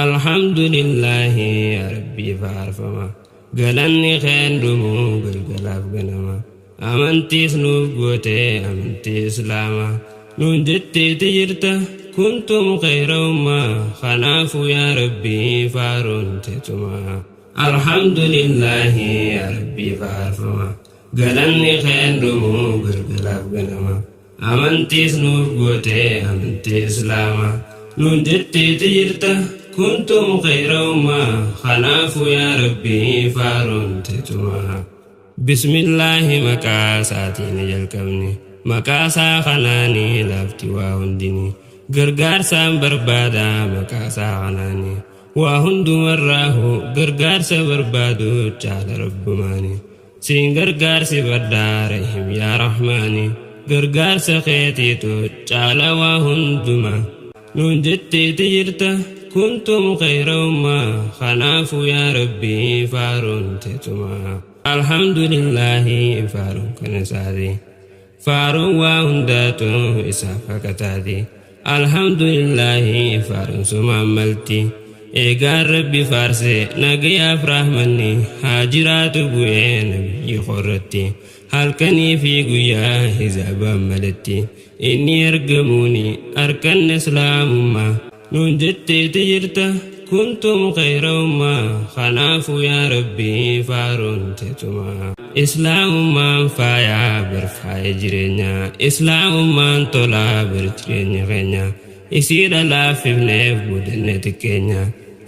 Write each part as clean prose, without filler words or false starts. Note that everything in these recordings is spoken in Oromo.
Alhamdulillahi ya Rabbi faarfama galanni khendumu galgalaaf ganama amantiis nuuf goote amantii islaama nuun jetteeti jirta kuntum khayra ummaa kanaafu ya Rabbi faaruun teetuma Alhamdulillahi ya Rabbi faarfama galanni khendumu galgalaaf ganama amantiis nuuf goote amantii islaama nuun jetteeti jirta kuntum khayra ummaa kanaafu ya Rabbi faaruun teetuma Bismillahi maqaa isaatiin jalqabne maqaa isaa kanaanii lafti waa hundini gargaarsaan barbaada maqaa isaa kanaanii waa hundumarraahu gargaarsa barbaadu caala rabbumaani siin gargaarsi baddaa rahim yaa rahmaani gargaarsa keetiitu caala waa hunduma nuun jetteeti jirta kuntum khayra ummaa kanaafu ya Rabbi faaruun teetuma Alhamdulillahi faaruun kana isaati faaruun waa hundaatu isaaf hakataati Alhamdulillahi faaruun sumaan malti eegaan Rabbi faarse nagayaaf rahmanni haa jiraatu bu'ee nabiyyi qorratti halkanii fi guyyaa hizaabaan malatti inni ergamuuni arkan islaamummaa nuun jetteeti jirta kuntum khayra ummaa kanaafu ya Rabbi faaruun teetuma islaamummaan faayaa barfaa'e jireenya islaamummaan tolaa bar jireenya keenya isiidha laafifneef mudanne xiqqeenya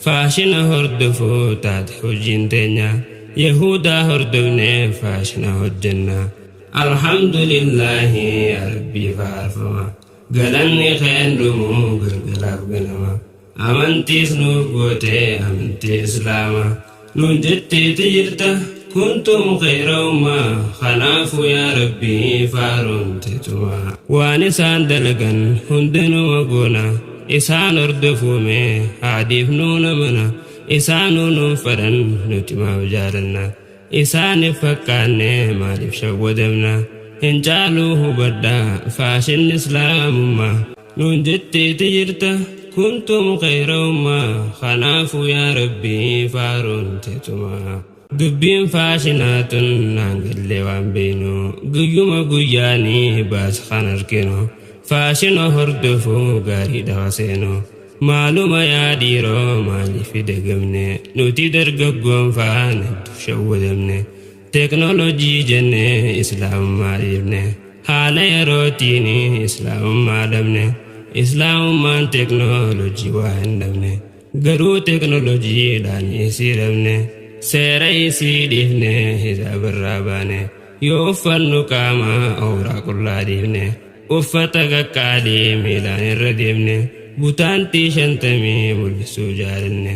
faashina hordofuu taate hojiin teenya yahudaa hordofneef faashina hojjenna Alhamdulillahi ya Rabbi faarfama galanni khendumu galgalaaf ganama amantiis nuuf goote amantii islaama nuun jetteeti jirta kuntum khayra ummaa kanaafu ya Rabbi faaruun teetuma waan isaan dalagan hundinuma goona isaan hordofuume haadiif nuuna mana isaanuu nuun fadhan nuti maaf jaalanna isaaniif fakkaanne maaliif shawwadamna hin caaluu hubadhaa faashin islaamummaa nuun jetteeti jirta kuntum khayra ummaa kanaafu ya Rabbi faaruun teetuma dubbiin faashinaatun naangallee waan beeynu guyyuma guyyaanii baasa kan arginu faashina hordofuu gaarii dhawaseenu maaluma yaa dhiiroo maaliif dagamne nuti dargaggoon faana shawwadamne teknoolojii jenne islaamummaa dhiifne haala yerootiin islaamummaa dhabne islaamummaan teknoolojii waa hin dhabne garuu teknoolojiidhaan isii dhabne seera isii dhiifne hizaabarraa baane yoo uffannu qaama awraa qullaa dhiifne uffata qaqqaalii miilaan irra deemne butaantii 50 mul'isuu jaalanne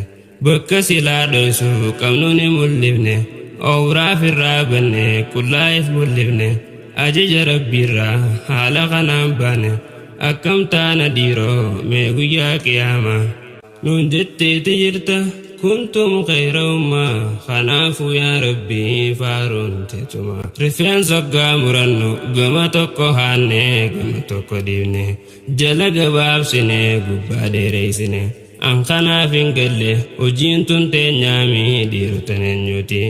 bakka silaa dhoysuu qabnuun mul'ifne awraaf irraa banne qullaa'eef mul'ifne ajaja rabbiirraa haala kanaan baane akkam taana dhiiroo mee guyyaa qiyaamaa nuun jetteeti jirta kuntum khayra ummaa kanaafu ya Rabbi faaruun teetuma rifeensa hoggaa murannu gama tokko haannee gama tokko dhiifne jala gabaabsine gubbaa dheereysine an kanaaf hin galle hojiin tun teenyaamii dhiirotan eenyuti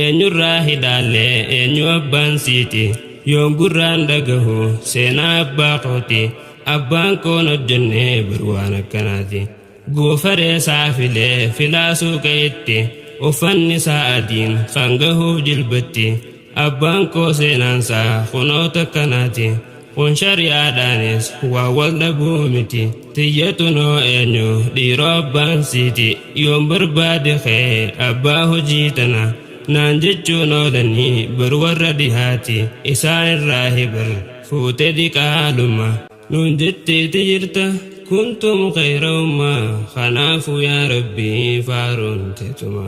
eenyurraa hidhaallee eenyu abbaan siiti yoon gurraan dhagahu seenaa abbaa kooti abbaan koon hojjenne barwaan akkanaati goofaree saafilee filaasuu qayetti uffanni sa'aatiin kan gahuuf jilbatti abbaan koo seenaansaa kunoota akkanaati kun shari'aadhaanis waa wal dhabuu miti tiyyatunoo eenyu dhiiroo abbaan siiti yoon barbaade kee abbaa hojii tana naan jechuun oolanii bar warra dhihaati isaan irraa hibar fuute diqaaluma nuun jetteeti jirta kuntum khayra ummaa kanaafu ya Rabbi faaruun teetuma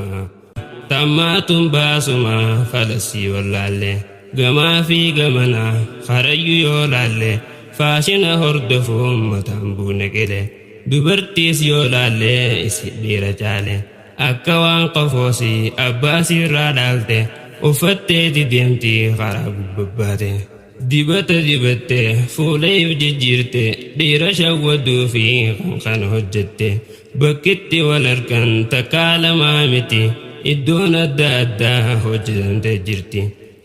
tammaatun baasuma falasii wallaalle gamaa fi gamana karayyu yoo laalle faashina hordofuun mataan buune qile dubartiis yoo laalle isi dhiira caale akka waan qofoosii abbaasii irraa dhaalte uffatteeti deemti karaa gubbabbaate dibata dibatte fuuleef jijjiirte dhiira shawwaduu fi kan hojjette bakkitti wal argan takkaalamaa miti iddoon adda addaa hojjetamte jirti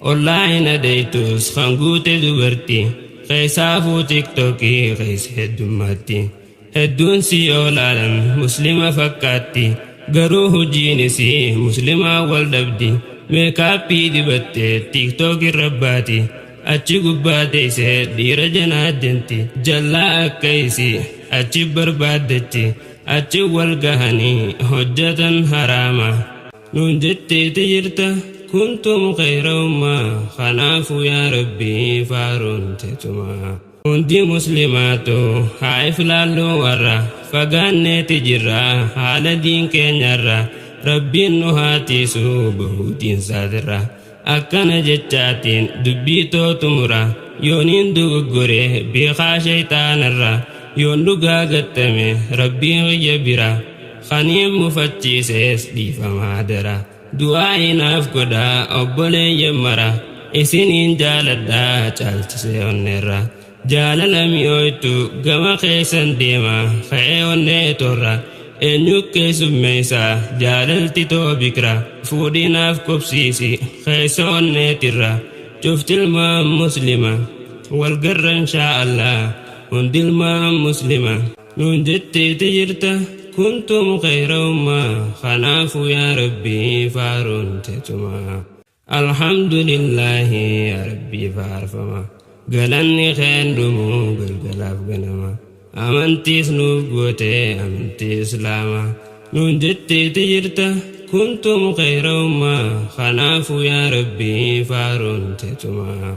onlaayina deeytus kan guute dubartii keessaafuu tiktokii keessa heddummaatti hedduun si oolaalan muslima fakkaatti garuu hojiin isii muslimaa wal dhabdi meekaappii dibattee tiktok irra baati achi gubbaa teessee dhiira janaajjanti jallaa akka isii achi barbaaddachi achi wal gahanii hojjetan haraama nuun jetteeti jirta kuntum khayra ummaa kanaafuu yaa rabbii faaruun teetumaa hundi muslimaatu haa iflaalluu warra fagaanneeti jirra haala diin keenyarra rabbiin nu haa tiisuu bahuutiin saatirra akkana jechaatiin dubbii tootumura yooniin dogoggoree beekaa shayxaanarra yoon dhugaa gattame rabbiin wayya bira kaniin mufachiisees dhiifamaa dara du'aa inaaf godhaa obboleeyyan mara isiniin jaaladhaa caalchisee onneerra jaalala mi'ooytu gama keessan deema ka'ee onnee torra eenyu keessummeessaa jaalalti too bikra fuudhinaaf qobsiisi keessa onneetirra cuftilmaan muslima walgarra inshaallah hundilmaan muslima nuun jetteeti jirta kuntum khayra ummaa kanaafuu yaa rabbii faaruun teetumaa alhamdulillaahi yaa rabbii faarfama galanni keen dhumuu galgalaaf ganama amantiis nuuf gootee amantii islaamaa nuun jetteeti jirta kuntum khayra ummaa kanaafuu yaa rabbii faaruun teetumaa